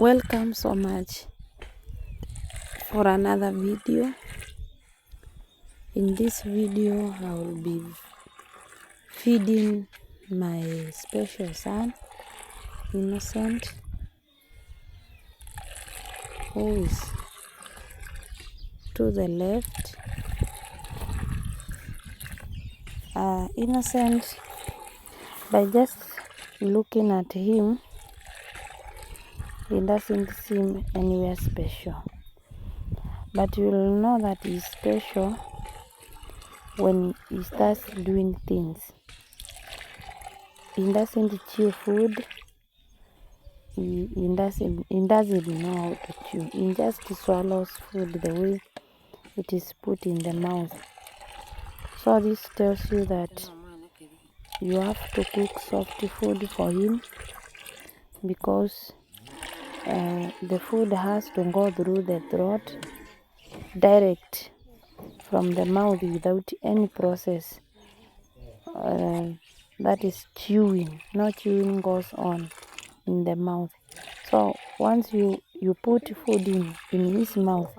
Welcome so much for another video. In this video I will be feeding my special son Innocent, who is to the left. Innocent, by just looking at him, he doesn't seem anywhere special, but you will know that he's special when he starts doing things. He doesn't chew food. He doesn't know how to chew. He just swallows food the way it is put in the mouth. So this tells you that you have to cook soft food for him, because the food has to go through the throat direct from the mouth without any process. That is chewing. No chewing goes on in the mouth. So once you put food in his mouth,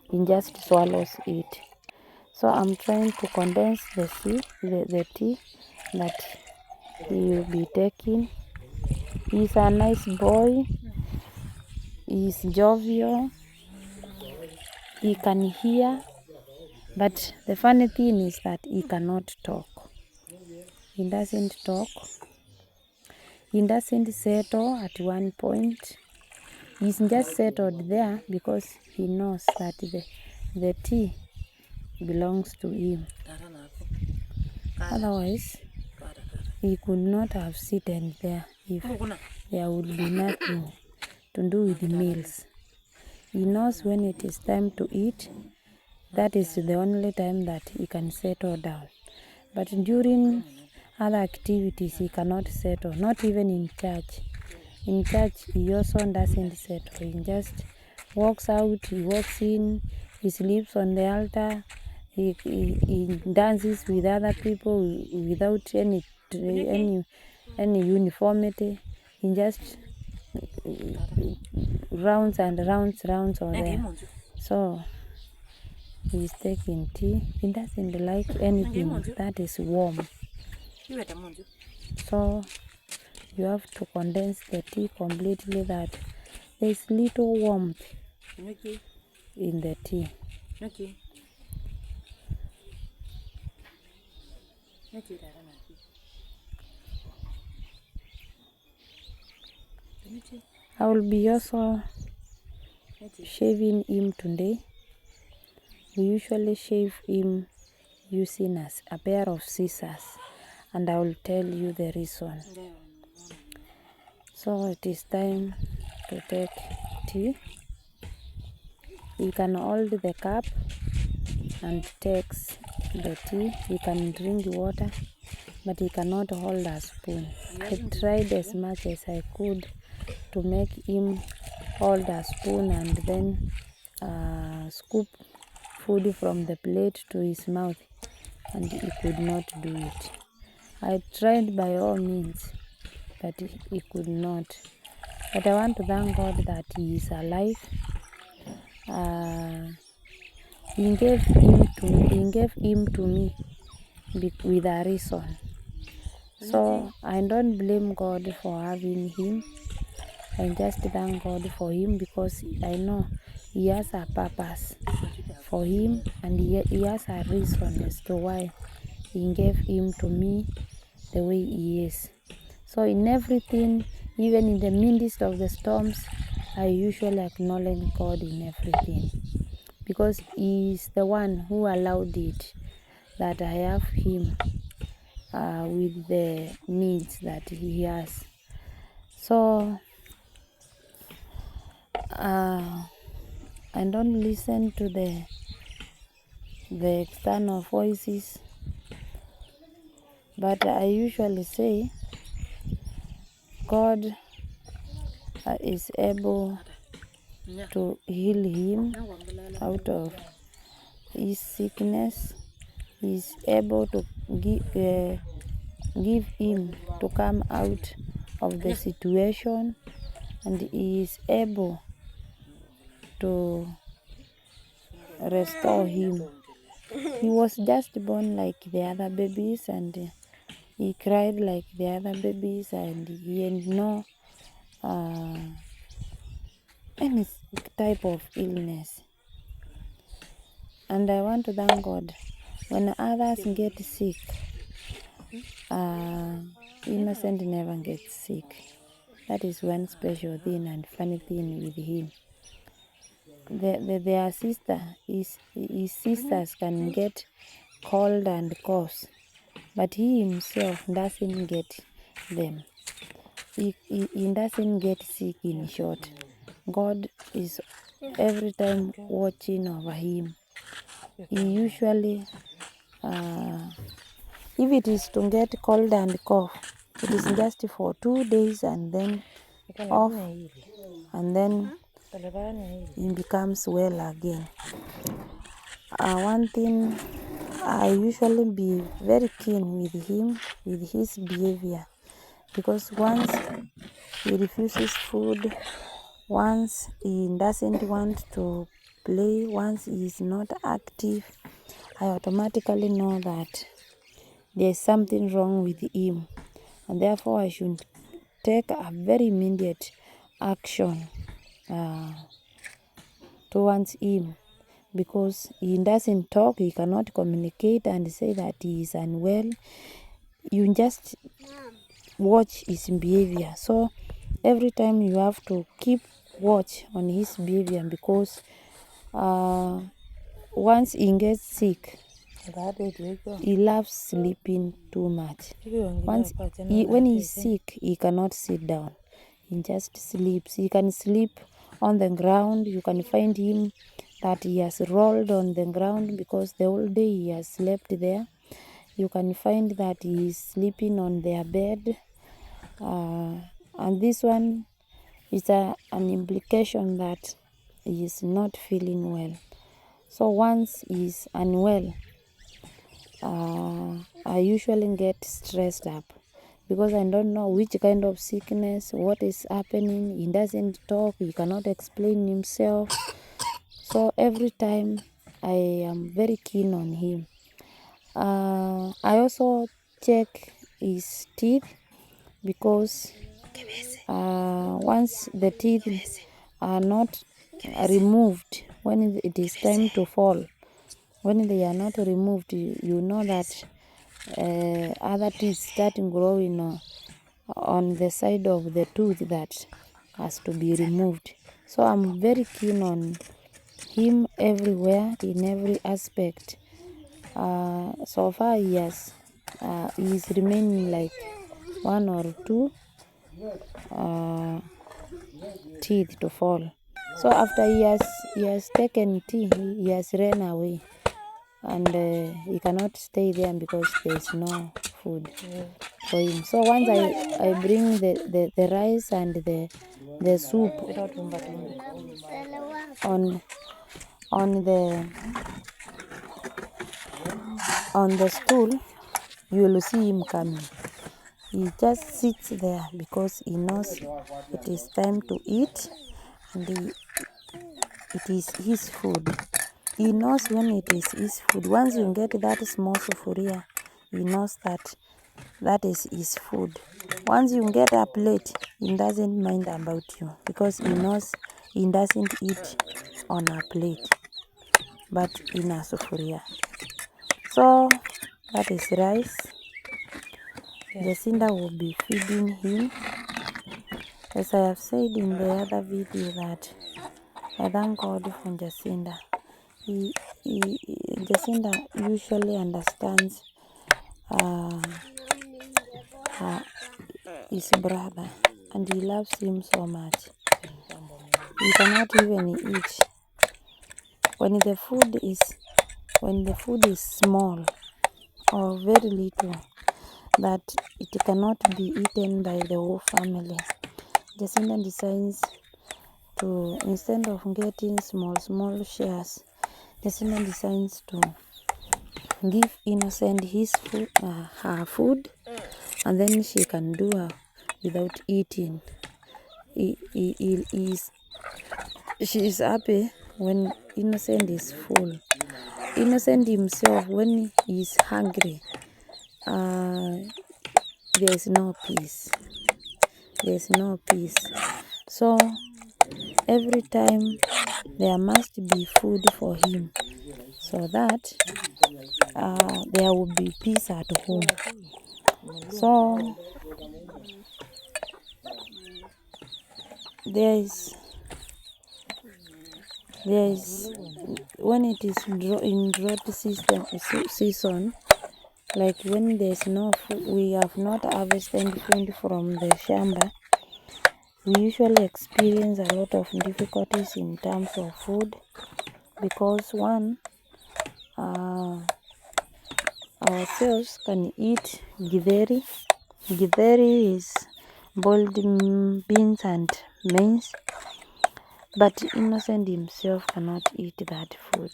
he just swallows it. So I'm trying to condense the tea that he will be taking. He's a nice boy. He's jovial. He can hear, but the funny thing is that he cannot talk. He doesn't talk. He doesn't settle at one point. He's just settled there because he knows that the tea belongs to him. Otherwise, he could not have sitting there if there would be nothing to do with the meals. He knows when it is time to eat. That is the only time that he can settle down. But during other activities, he cannot settle, not even in church. In church, he also doesn't settle. He just walks out, he walks in, he sleeps on the altar, he dances with other people without any uniformity. He just rounds and rounds over there. So he's taking tea. He doesn't like anything that is warm. So you have to condense the tea completely, that there is little warmth in the tea. I will be also shaving him today. We usually shave him using a pair of scissors, and I will tell you the reason. So it is time to take tea. You can hold the cup and takes the tea. You can drink water, but you cannot hold a spoon. I tried as much as I could to make him hold a spoon and then scoop food from the plate to his mouth, and he could not do it. I tried by all means, but he could not. But I want to thank God that he is alive. He gave him to me with a reason. So I don't blame God for having him. I just thank God for him, because I know he has a purpose for him, and he has a reason as to why he gave him to me the way he is. So in everything, even in the midst of the storms, I usually acknowledge God in everything, because he is the one who allowed it, that I have him with the needs that he has. So I don't listen to the external voices, but I usually say God is able to heal him out of his sickness. He is able to give him to come out of the situation, and he is able to restore him. He was just born like the other babies, and he cried like the other babies, and he had no any type of illness. And I want to thank God. When others get sick, Innocent never gets sick. That is one special thing and funny thing with him. Their sister, his sisters can get cold and coughs, but he himself doesn't get them. He doesn't get sick, in short. God is every time watching over him. He usually, if it is to get cold and cough, it is just for 2 days and then off, and then he becomes well again. One thing, I usually be very keen with him, with his behavior, because once he refuses food, once he doesn't want to play, once he is not active, I automatically know that there is something wrong with him, and therefore I should take a very immediate action towards him, because he doesn't talk, he cannot communicate and say that he is unwell. You just watch his behavior. So every time you have to keep watch on his behavior, because once he gets sick, he loves sleeping too much. When he's sick, he cannot sit down. He just sleeps. He can sleep on the ground. You can find him that he has rolled on the ground because the whole day he has slept there. You can find that he is sleeping on their bed. And this one is an implication that he is not feeling well. So once he is unwell, I usually get stressed up, because I don't know which kind of sickness, what is happening. He doesn't talk, he cannot explain himself. So every time I am very keen on him. I also check his teeth, because once the teeth are not removed, when it is time to fall, when they are not removed, you know that other teeth start growing on the side of the tooth that has to be removed. So I'm very keen on him everywhere, in every aspect. So far he is remaining like 1 or 2 teeth to fall. So after he has taken tea, he has ran away, and he cannot stay there because there is no food for him. So once I bring the rice and the soup on the stool, you will see him coming. He just sits there because he knows it is time to eat, and it is his food. He knows when it is his food. Once you get that small sufuria, he knows that that is his food. Once you get a plate, he doesn't mind about you, because he knows he doesn't eat on a plate, but in a sufuria. So that is rice. Jacinda will be feeding him. As I have said in the other video, that I thank God for Jacinda. Jacinda usually understands his brother, and he loves him so much. He cannot even eat when the food is small or very little, that it cannot be eaten by the whole family. Jacinda decides to, instead of getting small shares, Jacinda decides to give Innocent his food, her food, and then she can do without eating. she is happy when Innocent is full. Innocent himself, when he is hungry, there is no peace. There is no peace. So every time there must be food for him, so that there will be peace at home. So there is when it is in drought season, like when there's no food, we have not harvested food from the shamba, we usually experience a lot of difficulties in terms of food, because one, ourselves can eat githeri. Githeri is boiled beans and maize, but Innocent himself cannot eat that food.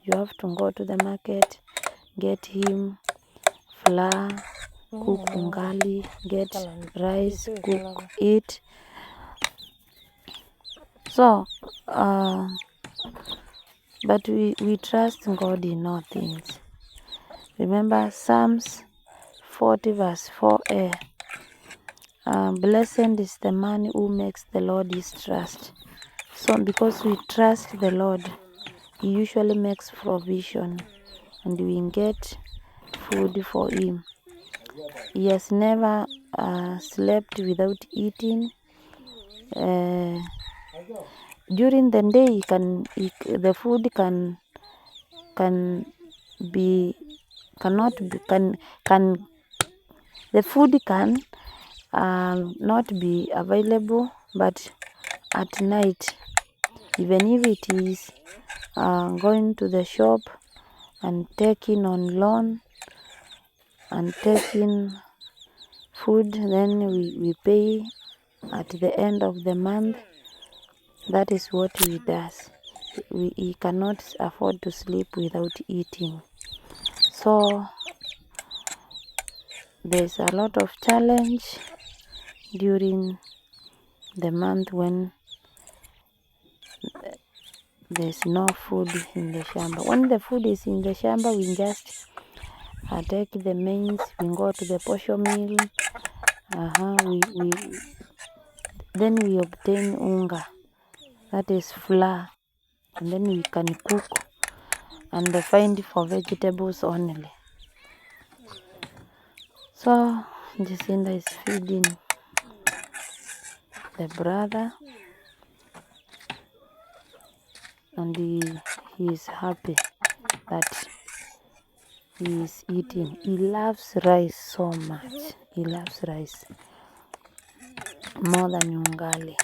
You have to go to the market, get him flour, cook ungali, get rice, cook it. So, but we trust God in all things. Remember Psalms 40 verse 4a. Blessed is the man who makes the Lord his trust. So because we trust the Lord, he usually makes provision and we get food for him. He has never slept without eating. During the day, the food the food can not be available, but at night, even if it is going to the shop and taking on loan and taking food, then we pay at the end of the month. That is what he does. He cannot afford to sleep without eating. So there's a lot of challenge during the month when there's no food in the shamba. When the food is in the shamba, we just take the maize, we go to the posho mill, then we obtain unga, that is flour, and then we can cook and find for vegetables only. So Jacinda is feeding the brother, and he is happy that he is eating. He loves rice so much. He loves rice more than ungali.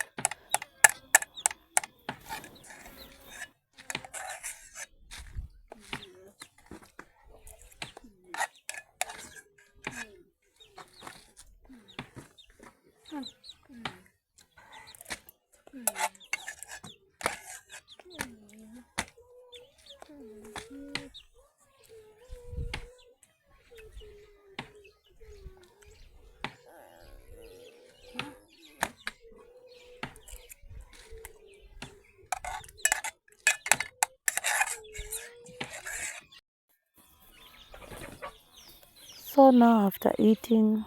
So now after eating,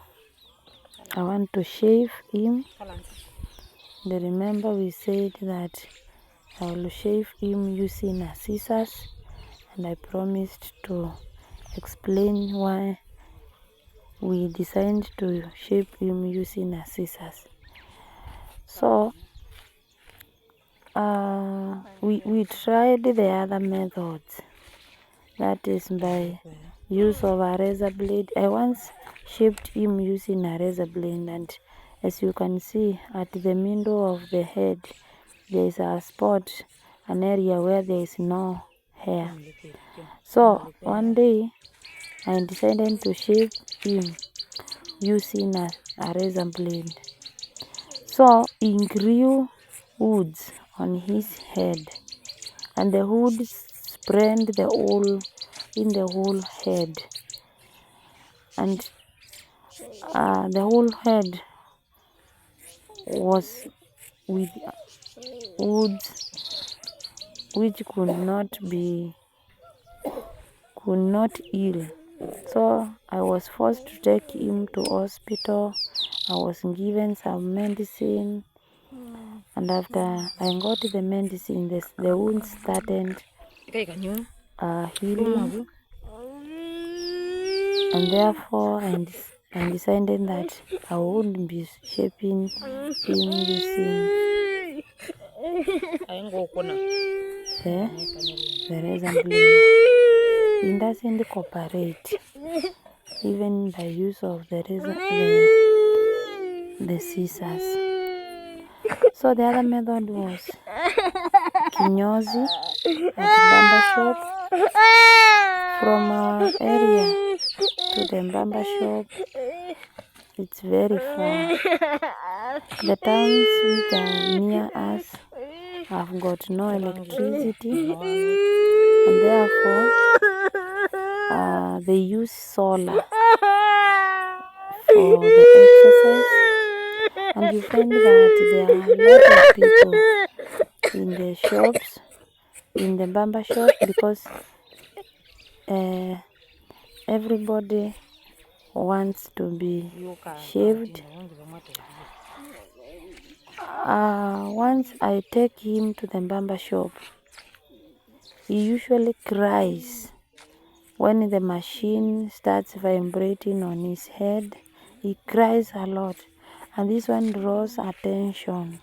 I want to shave him. And remember we said that I will shave him using a scissors, and I promised to explain why we decided to shave him using a scissors. So we tried the other methods, that is by use of a razor blade. I once shaved him using a razor blade, and as you can see at the middle of the head there is a spot, an area where there is no hair. So one day I decided to shave him using a razor blade. So he grew woods on his head, and the wood spread in the whole head, and the whole head was with woods which could not heal. So I was forced to take him to hospital. I was given some medicine, and after I got the medicine, the wound started healing, and therefore I decided that I wouldn't be shaping him using the razor blade. It doesn't cooperate even by use of the scissors. So the other method was kinyozi at barber shop. From our area to the barber shop, it's very far. The towns which are near us have got no electricity, and therefore they use solar for the exercise. And you find that there are a lot of people in the shops, in the barber shop, because everybody wants to be shaved. Once I take him to the barber shop, he usually cries when the machine starts vibrating on his head. He cries a lot, and this one draws attention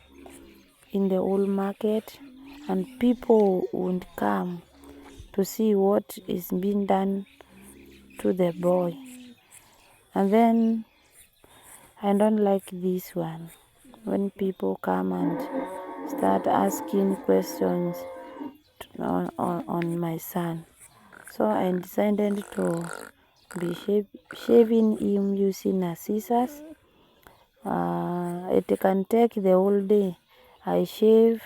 in the whole market, and people would come to see what is being done to the boy. And then I don't like this one, when people come and start asking questions on my son. So I decided to be shaving him using a scissors. It can take the whole day. I shave.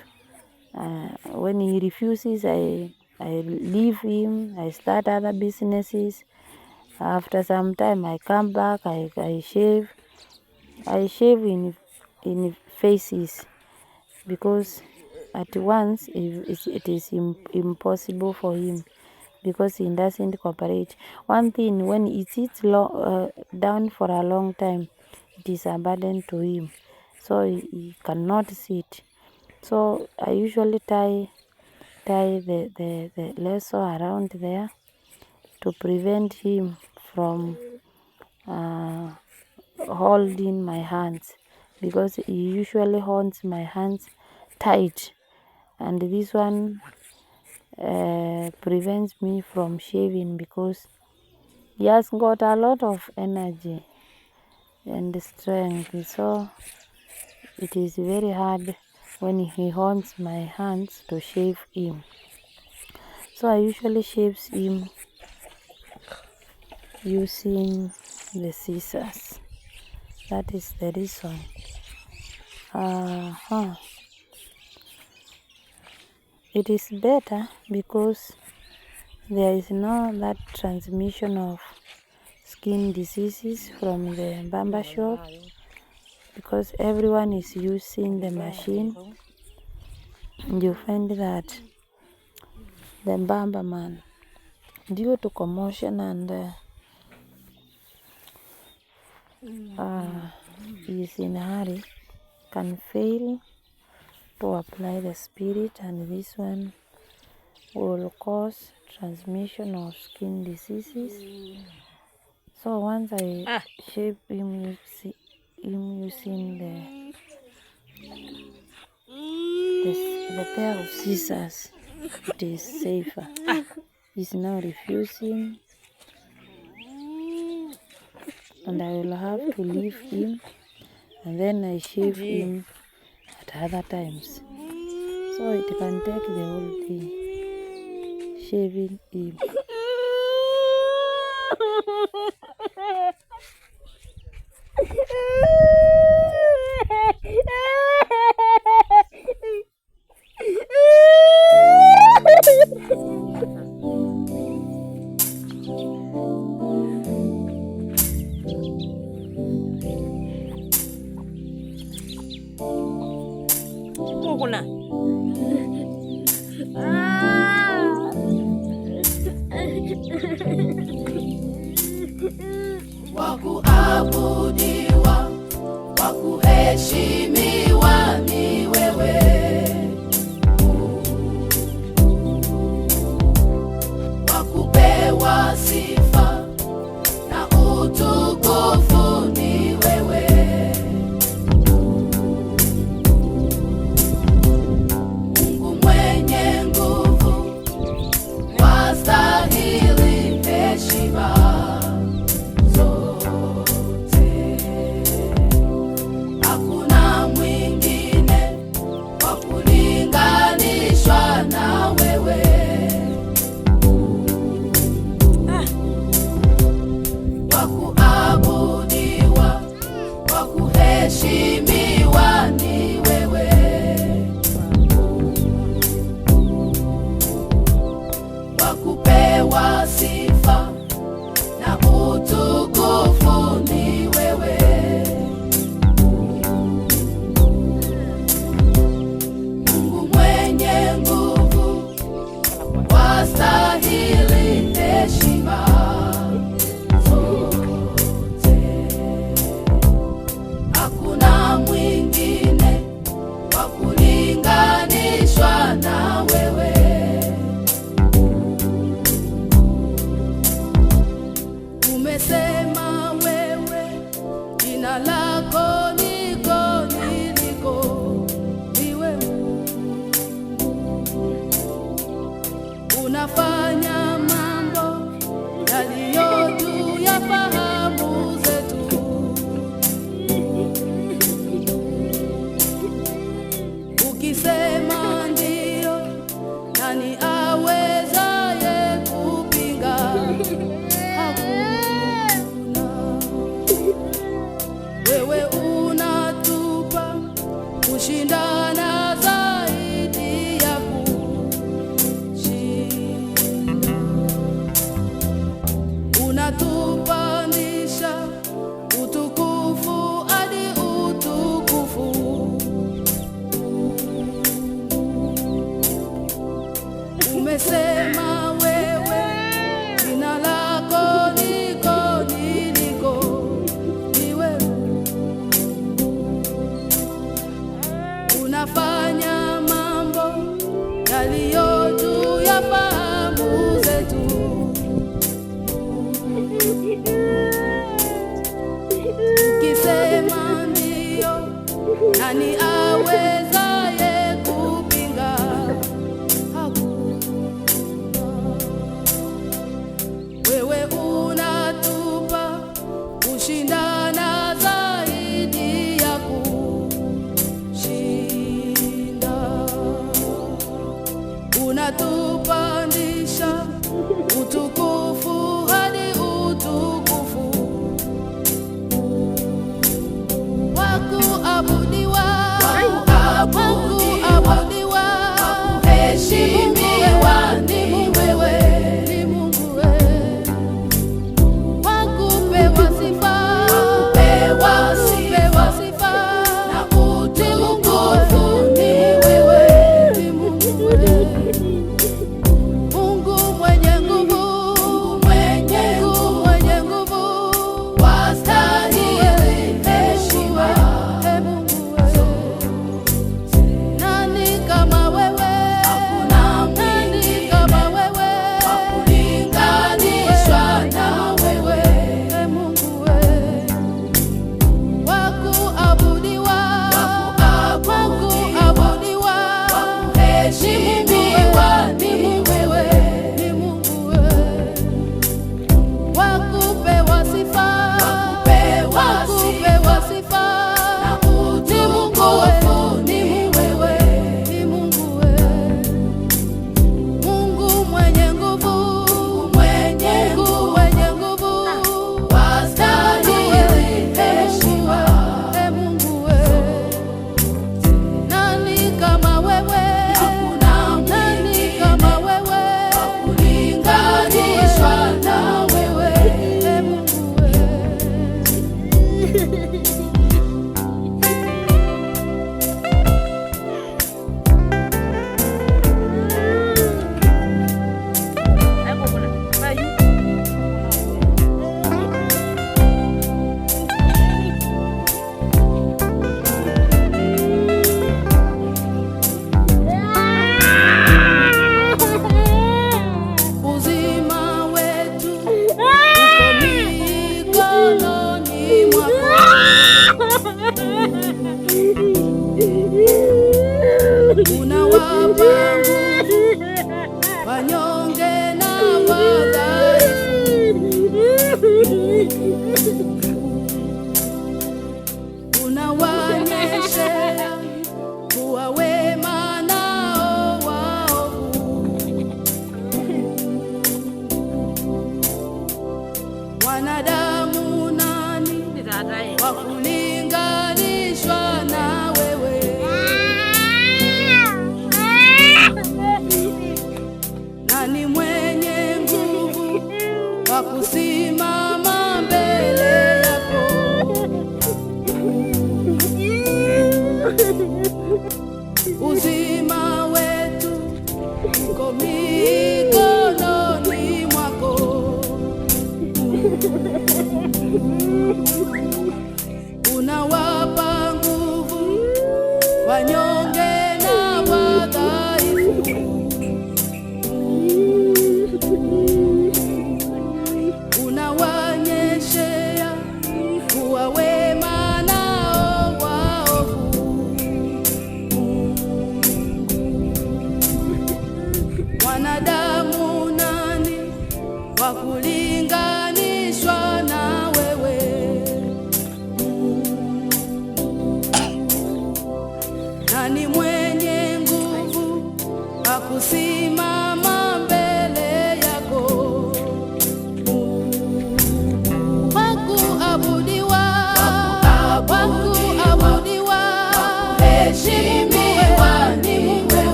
When he refuses, I leave him. I start other businesses. After some time, I come back. I shave. I shave in faces, because at once it is impossible for him, because he doesn't cooperate. One thing, when he sits down for a long time, it is a burden to him, so he cannot sit. So I usually tie the lasso around there to prevent him from holding my hands, because he usually holds my hands tight, and this one prevents me from shaving, because he has got a lot of energy and strength. So it is very hard when he holds my hands to shave him. So I usually shave him using the scissors. That is the reason. It is better because there is no that transmission of skin diseases from the barber shop, because everyone is using the machine. You find that the barber man, due to commotion and is in a hurry, can fail to apply the spirit, and this one will cause transmission of skin diseases. So once I shave him using the pair of scissors, it is safer. He's now refusing, and I will have to leave him, and then I shave him at other times. So it can take the whole day shaving him. Kuna wakuabudiwa, wakuheshimiwa ni wewe, wakupewa sifa na utukufu ni wewe, Mungu mwenye nguvu, wastahili heshima zote. Hakuna mwingine wa kulinganishwa na wewe, wa kuabudiwa, wa kuheshimiwa ni wewe, wa kupewa sifa na utukufu ni wewe, Mungu mwenye nguvu, wastahili heshima zote. Hakuna mwingine wa kulinganishwa na wewe, umesema wewe, jina lako niko niliko, ni wewe unafanya mambo yaliyo juu ya fahamu zetu. Ukisema ndio, nani awezaye kupinga? Hakuna. Wewe unatupa kushindana zaidi ya kushinda, unatupandisha utukufu hadi utukufu. Umesema wewe, jina lako niko niliko, ni wewe unafanya mambo yaliyo juu ya fahamu zetu. Ukisema ndio, nani awezaye kupinga? Hakuna. Wewe unatupa kushindana zaidi ya kushinda, unatupandisha utukufu hadi utukufu, wakuabudiwa, wakuabudiwa Uzima wetu uko mikononi mwako. Unawapa nguvu wanyonge na wadhaifu. Unawanyeshea kuwa wema nao waovu. Wanadamu nani wa kulinganishwa na wewe? Nani mwenye nguvu akusi